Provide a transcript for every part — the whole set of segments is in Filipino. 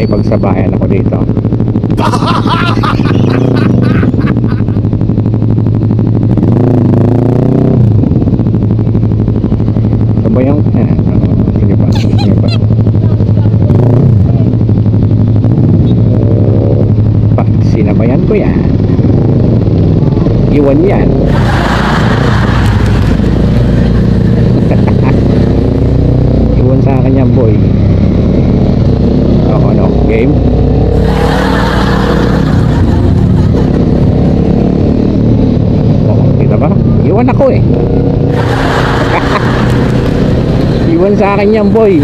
makikipagsabayan ako dito. Sabayan ko yan. Sige pa, sige pa. Sinabayan ko yan. Iwan yan. Iwan sa akin yan, boy. Oo, no? Game? Oo, kita ba? Iwan ako eh. Iwan sa akin yan, boy.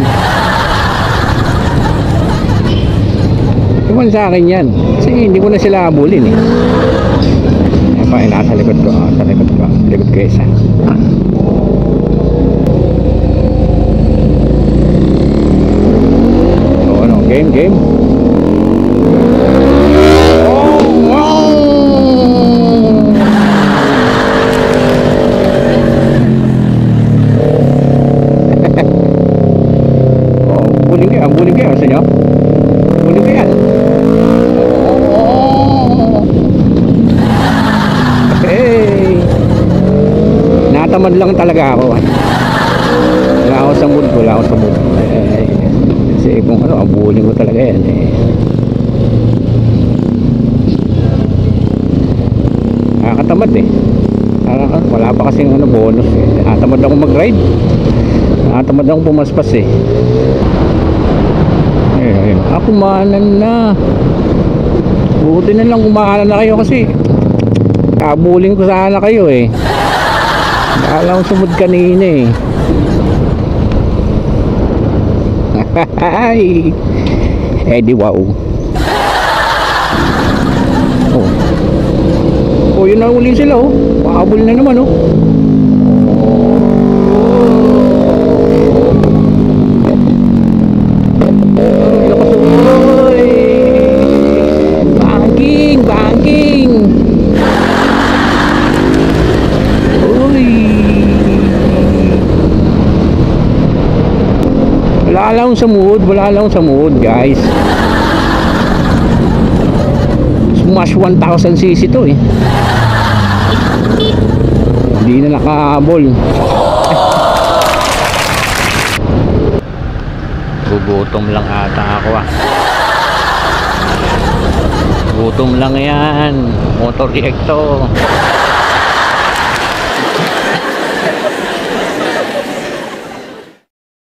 Iwan sa akin yan. Kasi hindi ko na sila abulin eh. Ayan pa, nasa likod ko. Sa likod ko. Likod ko isa. Oo, no? Game, game. Oh, wow! Oh, buling kayo. Buling kayo. Sa inyo? Buling kayo yan. Hey! Natamad lang talaga ako. Wala ako sa mood. Wala ako sa mood. Kasi kung ano, abulin ko talaga yan eh. Nakakatamad eh. Wala pa kasing ano, bonus eh. Nakatamad ako mag-ride. Nakatamad ako pumaspas eh. Ayun. Kumanan na. Buti na lang kumanan na kayo kasi kabulin ko sana kayo eh. Kala ko sumud kanina eh. Ay. Eh di wow. Oh. Oh, yun na uli sila oh. Pakabul na naman oh. Wala lang sa mood guys. Smash 1000cc to eh. Hindi na nakahabol. Gugutom lang ata ako ah. Gutom lang yan. Motor ejecto.